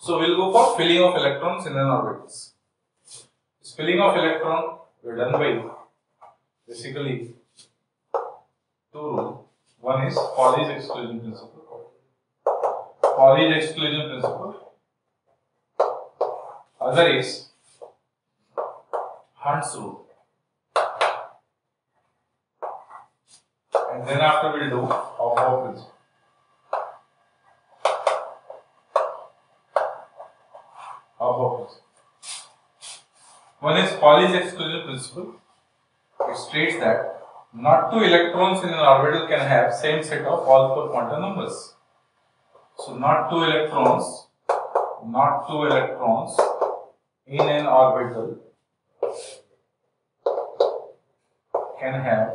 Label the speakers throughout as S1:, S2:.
S1: So we'll go for filling of electrons in an orbitals. This filling of electron is done by basically two rules. One is Pauli's exclusion principle. Pauli's exclusion principle. Other is Hund's rule. And then after we'll do Aufbau principle. One is Pauli's exclusion principle. It states that not two electrons in an orbital can have same set of all four quantum numbers. So not two electrons in an orbital can have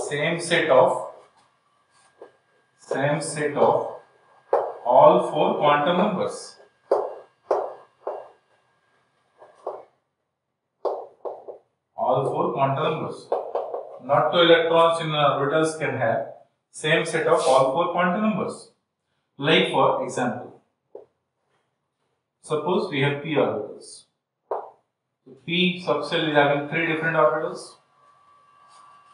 S1: same set of all four quantum numbers. All four quantum numbers. Not two electrons in orbitals can have same set of all four quantum numbers. Like for example, suppose we have p orbitals. P subcell is having three different orbitals.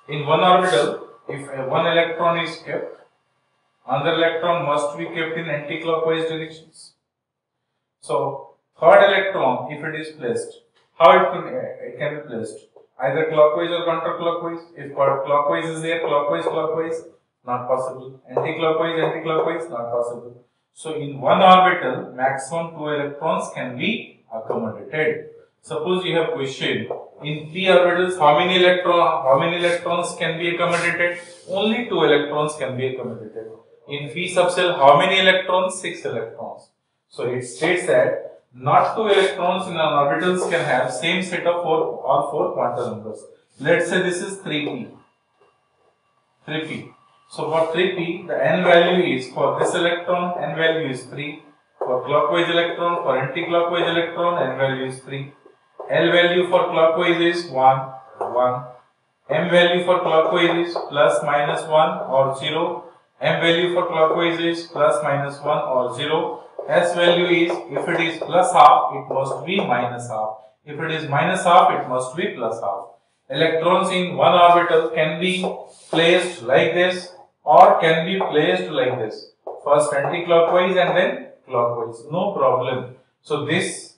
S1: In one orbital, if one electron is kept, another electron must be kept in anti-clockwise directions. So third electron, if it is placed, how it can be placed? Either clockwise or counterclockwise. If clockwise is there, clockwise, not possible. Anti-clockwise, not possible. So in one orbital, maximum two electrons can be accommodated. Suppose you have question, in p orbitals, how many electrons can be accommodated? Only two electrons can be accommodated. In p subcell, how many electrons? 6 electrons. So it states that not two electrons in an orbitals can have same set of all four quantum numbers. Let's say this is 3p. So for 3p, the n value is, for this electron, n value is 3. For clockwise electron, for anti-clockwise electron, n value is 3. L value for clockwise is 1. M value for clockwise is plus minus 1 or 0. M value for clockwise is plus minus 1 or 0. S value is, if it is plus half, it must be minus half. If it is minus half, it must be plus half. Electrons in one orbital can be placed like this or can be placed like this. First anti-clockwise and then clockwise. No problem. So this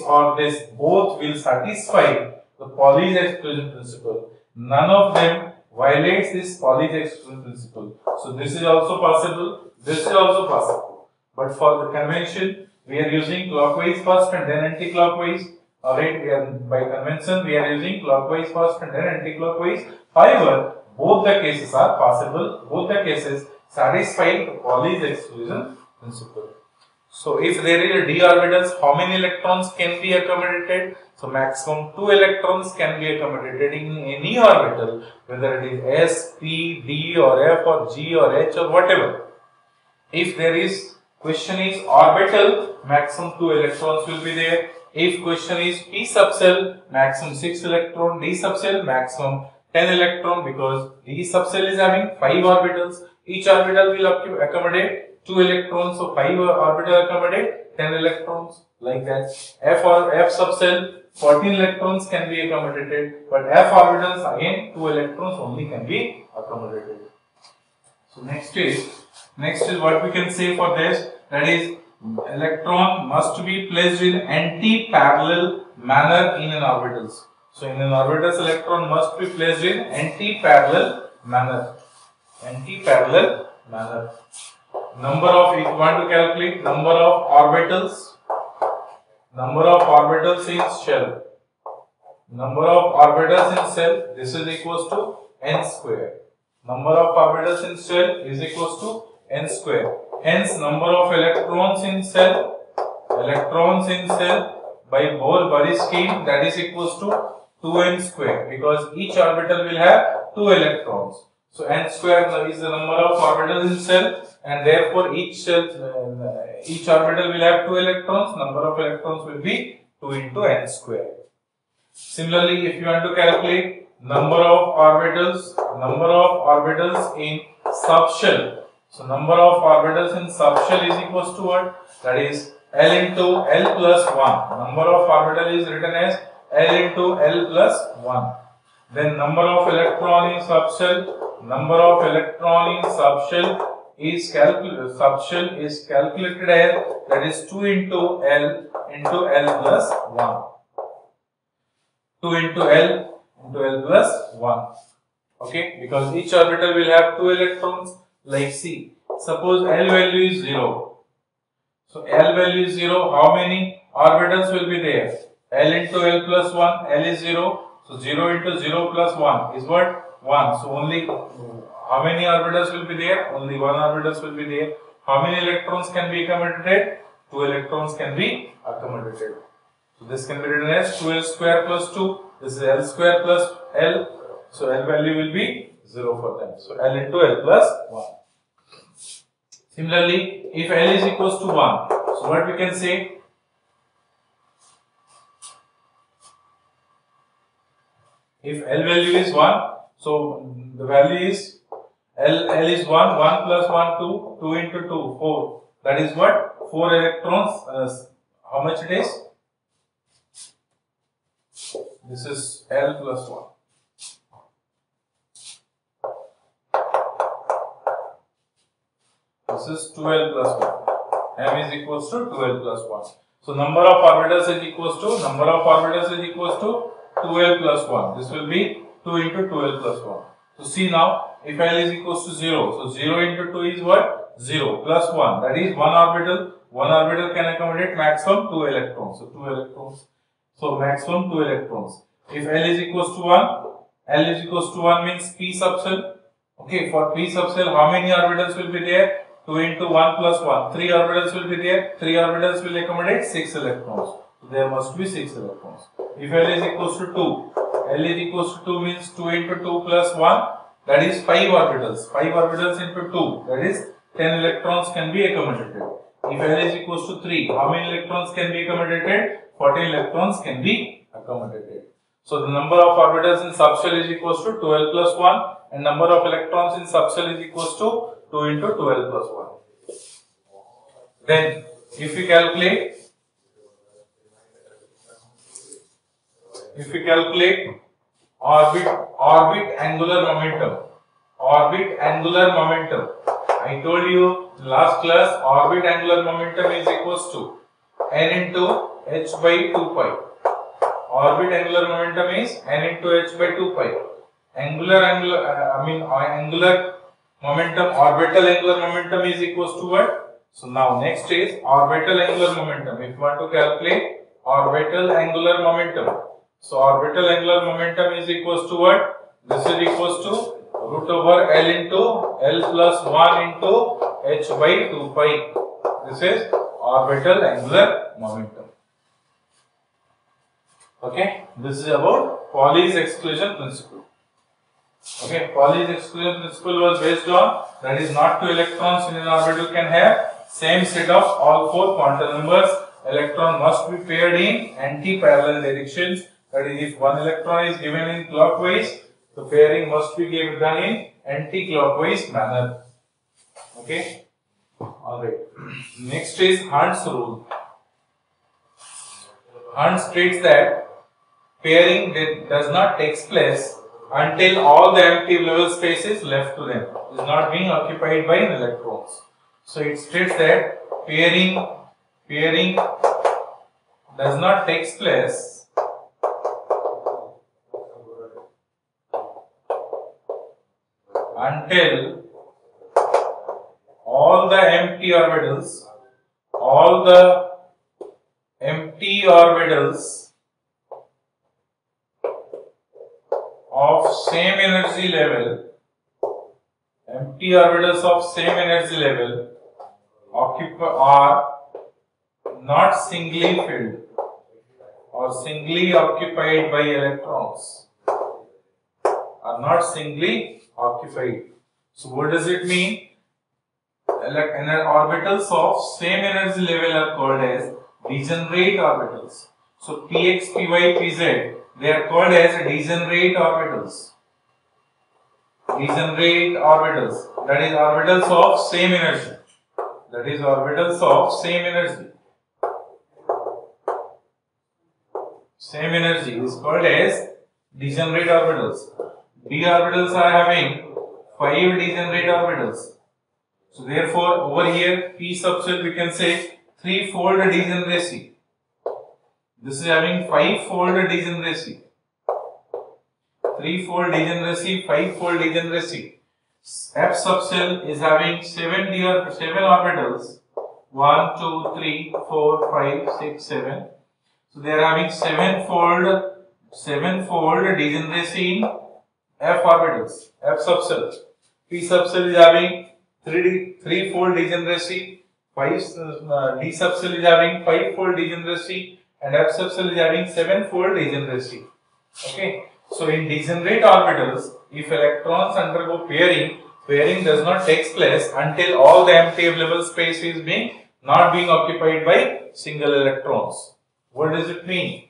S1: or this both will satisfy the Pauli's exclusion principle. None of them violates this Pauli's exclusion principle. So this is also possible. This is also possible. But for the convention, we are using clockwise first and then anti-clockwise. Alright, by convention, we are using clockwise first and then anti-clockwise. However, both the cases are possible. Both the cases satisfy the Pauli's exclusion principle. So, if there is a d orbitals, how many electrons can be accommodated? So, maximum 2 electrons can be accommodated in any orbital, whether it is s, p, d or f or g or h or whatever. If there is question is orbital, maximum 2 electrons will be there. If question is p subcell, maximum 6 electron, d subcell, maximum 10 electron, because d subcell is having 5 orbitals. Each orbital will accommodate 2 electrons, so 5 orbital accommodate 10 electrons, like that. F subcell, 14 electrons can be accommodated, but F orbitals again 2 electrons only can be accommodated. So next is what we can say for this, that is electron must be placed in anti-parallel manner in an orbitals. So in an orbitals, electron must be placed in anti-parallel manner. Number of, if you want to calculate number of orbitals in shell. Number of orbitals in cell, this is equals to n square. Number of orbitals in cell is equals to n square. Hence, number of electrons in cell by Bohr-Bury scheme, that is equals to 2n square, because each orbital will have 2 electrons. So n square is the number of orbitals in cell, and therefore each orbital will have 2 electrons. Number of electrons will be 2 into n square. Similarly, if you want to calculate number of orbitals in subshell, So number of orbitals in subshell is equals to what? That is L into L plus 1. Number of orbital is written as L into L plus 1. Then number of electron in subshell, is calculated as, that is 2 into L plus 1. 2 into L plus 1. Okay, because each orbital will have 2 electrons. Like see, suppose L value is 0. So L value is 0, how many orbitals will be there? L into L plus 1, L is 0. So 0 into 0 plus 1 is what? 1. So only how many orbitals will be there? Only 1 orbitals will be there. How many electrons can be accommodated? 2 electrons can be accommodated. So this can be written as 2L square plus 2. This is L square plus L. So L value will be 0 for them. So L into L plus 1. Similarly, if L is equals to 1, so what we can say? If L value is 1, so the value is L is 1, 1 plus 1, 2, 2 into 2, 4. That is what? 4 electrons. How much it is? This is L plus 1. This is 2L plus 1. M is equals to 2L plus 1. So number of orbitals is equals to 2L plus 1. This will be 2 into 2L plus 1. So see now, if L is equals to 0, so 0 into 2 is what? 0 plus 1. That is 1 orbital. 1 orbital can accommodate maximum 2 electrons. So 2 electrons. So maximum 2 electrons. If L is equals to 1, L is equals to 1 means P subshell. Okay, for P subshell, how many orbitals will be there? 2 into 1 plus 1. 3 orbitals will be there. 3 orbitals will accommodate 6 electrons. So there must be 6 electrons. If L is equals to 2, L is equals to 2 means 2 into 2 plus 1. That is 5 orbitals. 5 orbitals into 2. That is 10 electrons can be accommodated. If L is equals to 3, how many electrons can be accommodated? 14 electrons can be accommodated. So the number of orbitals in subshell is equals to 12 plus 1 and number of electrons in subshell is equals to 2 into 12 plus 1. Then if we calculate orbit angular momentum, I told you in last class orbit angular momentum is equals to n into h by 2 pi. Orbit angular momentum is n into h by 2 pi. Orbital angular momentum is equals to what? So now next is orbital angular momentum. If you want to calculate orbital angular momentum, so orbital angular momentum is equals to what? This is equals to root over L into L plus 1 into h by 2 pi. This is orbital angular momentum. Okay, this is about Pauli's exclusion principle. Okay, Pauli's exclusion principle was based on, that is, not 2 electrons in an orbital can have same set of all 4 quantum numbers. Electron must be paired in anti-parallel directions. That is, if 1 electron is given in clockwise, the pairing must be done in anti-clockwise manner. Okay, alright. Next is Hund's rule. Hunt states that pairing does not take place until all the empty level space is left to them, is not being occupied by electrons. So it states that pairing does not take place until all the empty orbitals of same energy level, are not singly filled or singly occupied by electrons. Are not singly occupied. So what does it mean? Orbitals of same energy level are called as degenerate orbitals. So Px, Py, Pz, they are called as degenerate orbitals. degenerate orbitals, that is orbitals of same energy, that is orbitals of same energy. Same energy is called as degenerate orbitals. D orbitals are having 5 degenerate orbitals. So therefore over here p subshell we can say 3-fold degeneracy. This is having 5-fold degeneracy. 3-fold degeneracy, 5-fold degeneracy. F subshell is having 7 orbitals. 1, 2, 3, 4, 5, 6, 7. So they are having 7-fold degeneracy in F orbitals, F subshell. P subshell is having 3-fold degeneracy, D subshell is having 5-fold degeneracy, and F subshell is having 7-fold degeneracy. Okay. So in degenerate orbitals, if electrons undergo pairing, pairing does not take place until all the empty available space is not being occupied by single electrons. What does it mean?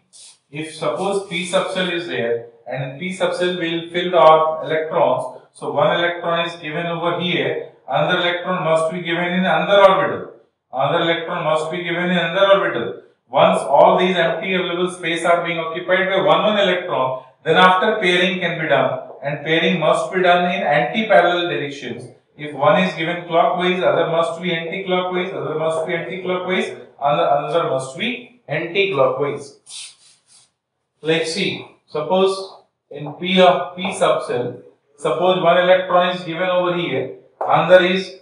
S1: If suppose p subshell is there and p subshell will fill the electrons, so one electron is given over here, another electron must be given in another orbital, another electron must be given in another orbital. Once all these empty available space are being occupied by one electron, then after pairing can be done, and pairing must be done in anti-parallel directions. If one is given clockwise, other must be anti-clockwise, other must be anti-clockwise, another must be anti-clockwise. Like see, suppose in P subshell, suppose one electron is given over here, another is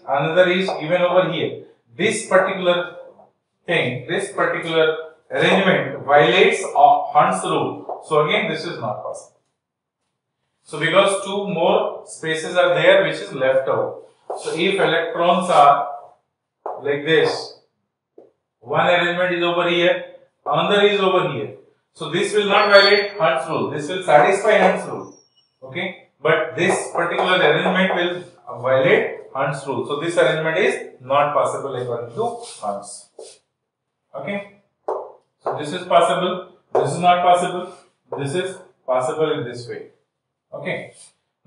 S1: given over here. This particular thing, this particular arrangement violates Hund's rule. So again this is not possible. So because 2 more spaces are there which is left out. So if electrons are like this, one arrangement is over here, another is over here. So this will not violate Hund's rule. This will satisfy Hund's rule. Okay. But this particular arrangement will violate Hund's rule. So this arrangement is not possible according to Hund's. Okay. So this is possible. This is not possible. This is possible in this way. Okay.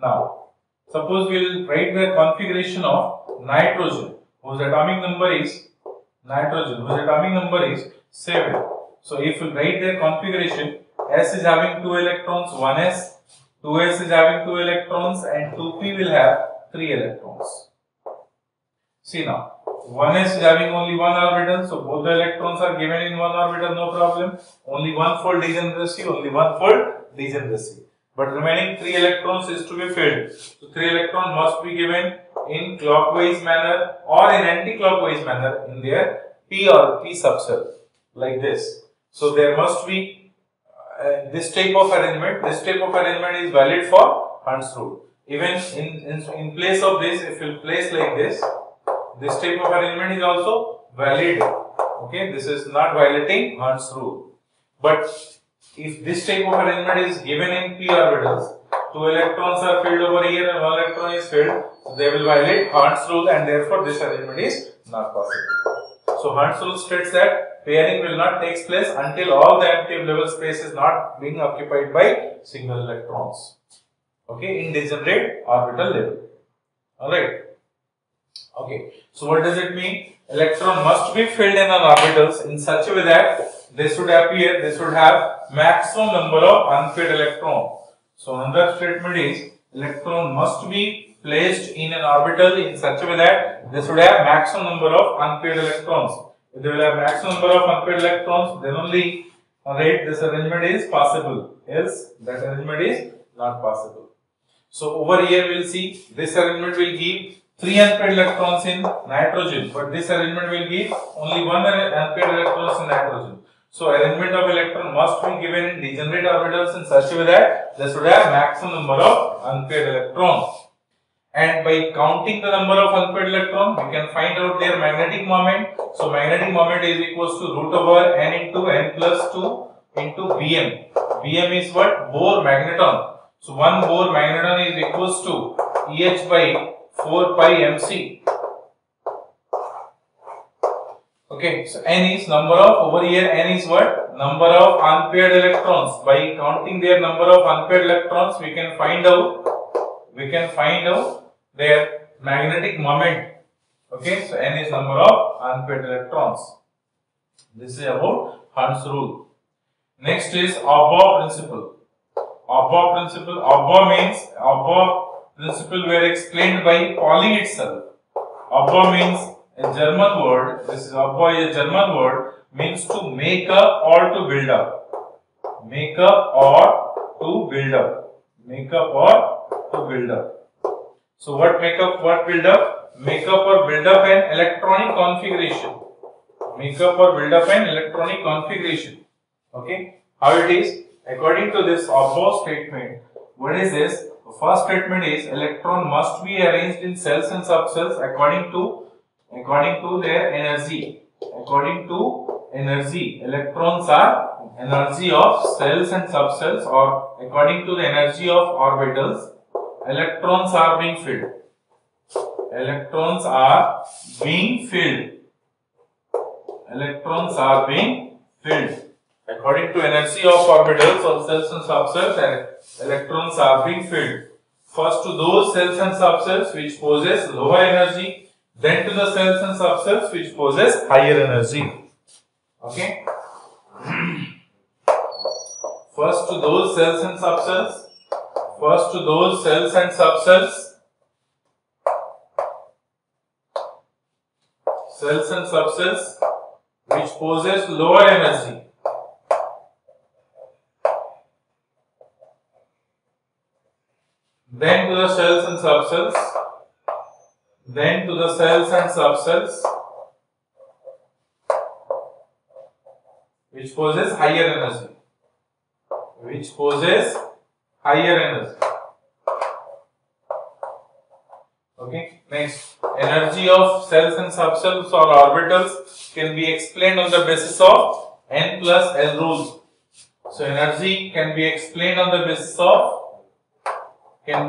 S1: Now, suppose we will write the configuration of nitrogen, whose atomic number is 7. So if we write their configuration, S is having 2 electrons, 1s, 2s is having 2 electrons, and 2p will have 3 electrons. See now, 1s is having only 1 orbital, so both the electrons are given in 1 orbital, no problem. Only 1-fold degeneracy, But remaining 3 electrons is to be filled. So 3 electrons must be given in clockwise manner or in anti-clockwise manner in their P or P subshell, like this. So there must be this type of arrangement. This type of arrangement is valid for Hund's rule. Even in place of this, if you place like this type of arrangement is also valid. Okay, this is not violating Hund's rule. But if this type of arrangement is given in p orbitals, 2 electrons are filled over here and 1 electron is filled, so they will violate Hund's rule, and therefore this arrangement is not possible. So Hund's rule states that pairing will not take place until all the empty available space is not being occupied by single electrons. Okay, in degenerate orbital level. Alright. Okay, so what does it mean? Electron must be filled in an orbitals in such a way that they should have maximum number of unpaired electrons. So another statement is electron must be placed in an orbital in such a way that they should have maximum number of unpaired electrons. If they will have maximum number of unpaired electrons, then only this arrangement is possible. Else that arrangement is not possible. So over here we will see this arrangement will give 3 unpaired electrons in nitrogen, but this arrangement will give only 1 unpaired electrons in nitrogen. So arrangement of electron must be given in degenerate orbitals in such a way that they should have maximum number of unpaired electrons. And by counting the number of unpaired electrons, we can find out their magnetic moment. So magnetic moment is equals to root over n into n plus 2 into Bm. Bm is what? Bohr magneton. So 1 Bohr magneton is equals to Eh by 4 pi mc. Okay, so n is number of, over here n is what? Number of unpaired electrons. By counting their number of unpaired electrons, we can find out we can find out their magnetic moment. Okay, so N is number of unpaired electrons. This is about Hund's rule. Next is Abba principle. Abba principle. Abba means Abba principle were explained by Pauli itself. Abba means a German word. This is Abba is a German word, means to make up or to build up. Make up or to build up. Make up or to build up. So what make up, what build up? Make up or build up an electronic configuration. Make up or build up an electronic configuration. Okay. How it is? According to this Abba statement, what is this? The first statement is electron must be arranged in cells and subcells according to their energy. According to energy, electrons are energy of cells and subcells, or according to the energy of orbitals, electrons are being filled. Electrons are being filled. Electrons are being filled. According to energy of orbitals of cells and subcells, electrons are being filled. First to those cells and subcells which possess lower energy, then to the cells and subcells which possess higher energy. Okay. First to those cells and subcells. First to those cells and subcells. Cells and subcells which possess lower energy. Then to the cells and subcells. Then to the cells and subcells which possess higher energy. Which possess higher energy. Okay. Next, energy of cells and subcells or orbitals can be explained on the basis of N plus L rule. So energy can be explained on the basis of N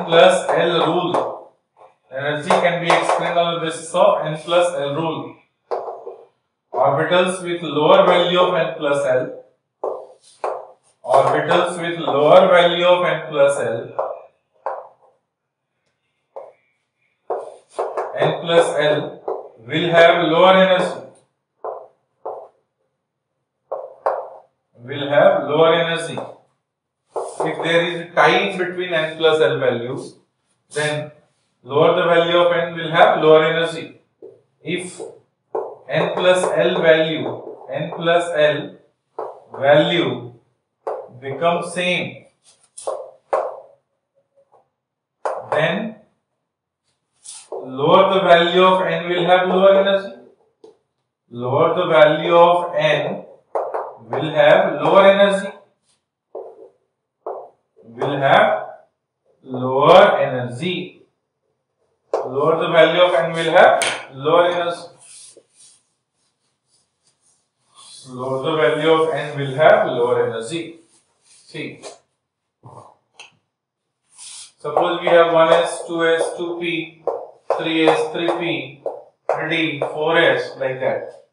S1: plus L rule. Energy can be explained on the basis of N plus L rule. Orbitals with lower value of N plus L. Orbitals with lower value of N plus L. N plus L will have lower energy. Will have lower energy. If there is a tie in between N plus L values, then lower the value of N will have lower energy. If N plus L value becomes same, then lower the value of N will have lower energy. Lower the value of N will have lower energy. Will have lower energy. Lower the value of N will have lower energy. Lower the value of N will have lower energy. See. Suppose we have 1s, 2s, 2p, 3s, 3p, 3d, 4s, like that.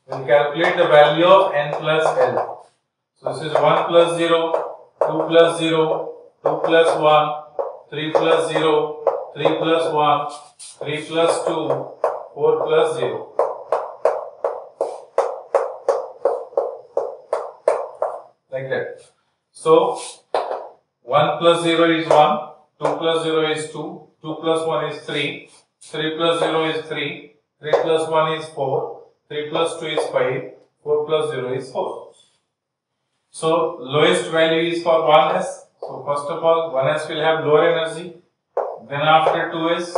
S1: We'll calculate the value of N plus L. So this is 1 plus 0, 2 plus 0, 2 plus 1, 3 plus 0, 3 plus 1, 3 plus 2, 4 plus 0. Like that. So 1 plus 0 is 1, 2 plus 0 is 2, 2 plus 1 is 3, 3 plus 0 is 3, 3 plus 1 is 4, 3 plus 2 is 5, 4 plus 0 is 4. So lowest value is for 1s. So first of all 1s will have lower energy, then after 2s,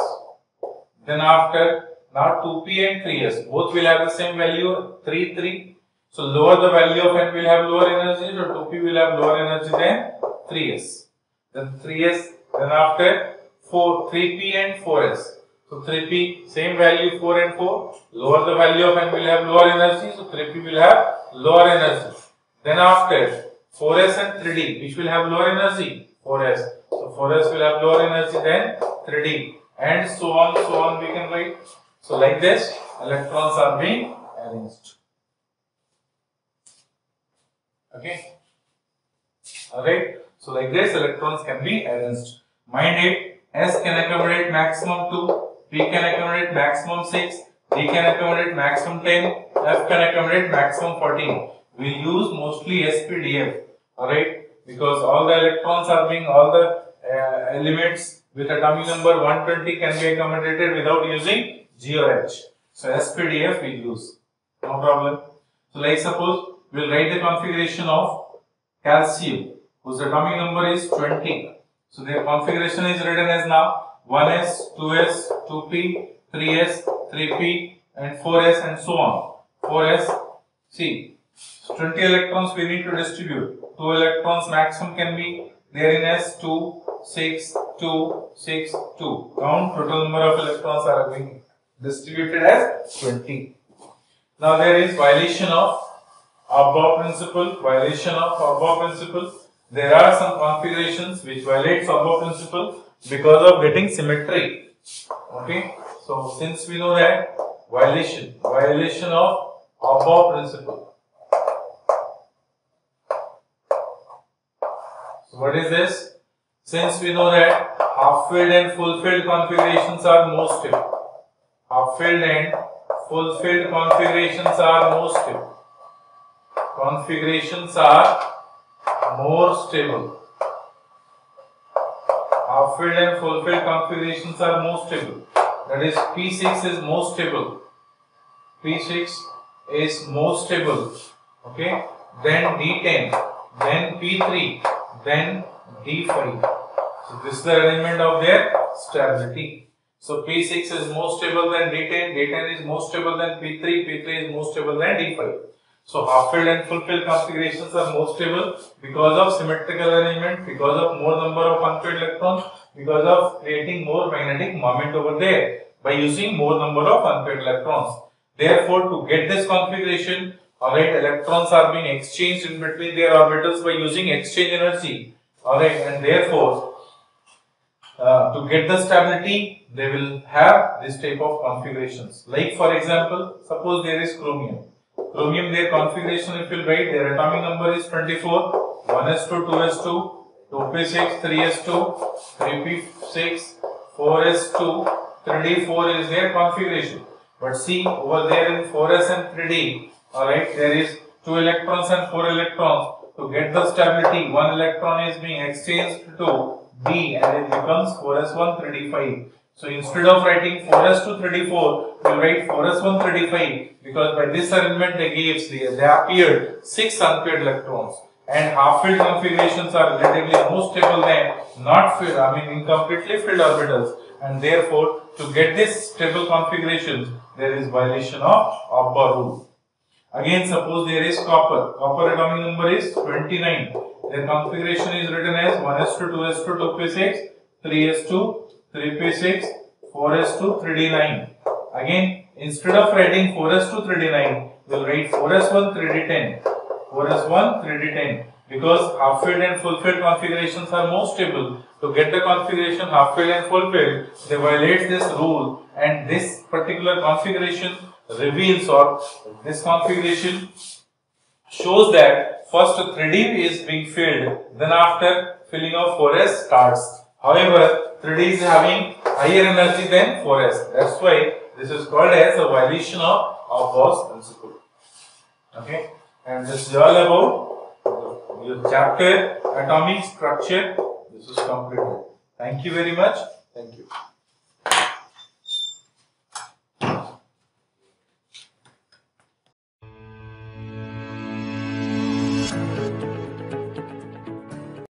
S1: then after now 2p and 3s, both will have the same value, 3, 3. So lower the value of N will have lower energy, so 2p will have lower energy than 3s. Then 3s, then after 4, 3p and 4s. So 3p, same value 4 and 4, lower the value of N will have lower energy, so 3p will have lower energy. Then after 4s and 3d, which will have lower energy, 4s. So 4s will have lower energy than 3d, and so on we can write. So like this, electrons are being arranged. Okay. Alright. So like this, electrons can be arranged. Mind it, S can accommodate maximum 2, P can accommodate maximum 6, D can accommodate maximum 10, F can accommodate maximum 14. We use mostly SPDF, alright, because all the electrons are being, all the elements with atomic number 120 can be accommodated without using G or H. So SPDF we use, no problem. So like suppose we will write the configuration of calcium, whose atomic number is 20. So their configuration is written as now 1s, 2s, 2p, 3s, 3p and 4s and so on. 4s, see, 20 electrons we need to distribute. 2 electrons maximum can be there in S, 2, 6, 2, 6, 2. Count, total number of electrons are being distributed as 20. Now there is violation of Abbaugh principle, violation of Abbaugh principle. There are some configurations which violates Abbaugh principle because of getting symmetry. Okay, so since we know that violation of Abbaugh principle. So what is this? Since we know that half-filled and full-filled configurations are more stable. Half-filled and full-filled configurations are more stable. Configurations are more stable. Half-filled and full-filled configurations are more stable. That is, P6 is more stable. P6 is more stable. Okay. Then D10, then P3, then D5. So this is the arrangement of their stability. So P6 is more stable than D10, D10 is more stable than P3, P3 is more stable than D5. So half-filled and full-filled configurations are more stable because of symmetrical arrangement, because of more number of unfilled electrons, because of creating more magnetic moment over there by using more number of unfilled electrons. Therefore, to get this configuration, alright, electrons are being exchanged in between their orbitals by using exchange energy. Alright, and therefore, to get the stability, they will have this type of configurations. Like for example, suppose there is chromium. Chromium, their configuration, if you write, their atomic number is 24, 1s2, 2s2, 2p6, 3s2, 3p6, 4s2, 3d4 is their configuration. But see, over there in 4s and 3d, alright, there is 2 electrons and 4 electrons. To get the stability, 1 electron is being exchanged to D and it becomes 4s1, 3d5. So instead of writing 4s2, 3d4, we will write 4s1, 3d5 because by this arrangement they appeared 6 unpaired electrons. And half-filled configurations are relatively more stable than not filled, incompletely filled orbitals. And therefore, to get this stable configurations, there is violation of Abbaugh rule. Again, suppose there is copper. Copper atomic number is 29. Their configuration is written as 1s2, 2s2, 2p6, 3s2, 3p6, 4s2, 3d9. Again, instead of writing 4s2, 3d9, we will write 4s1, 3d10. 4s1, 3d10. Because half-filled and full-filled configurations are more stable. To get the configuration half-filled and full-filled, they violate this rule, and this particular configuration reveals, or this configuration shows that first 3D is being filled, then after filling of 4s starts. However, 3D is having higher energy than 4s. That's why this is called as a violation of Abbaugh's principle. Okay, and this is all about your chapter atomic structure. This is completed. Thank you very much. Thank you.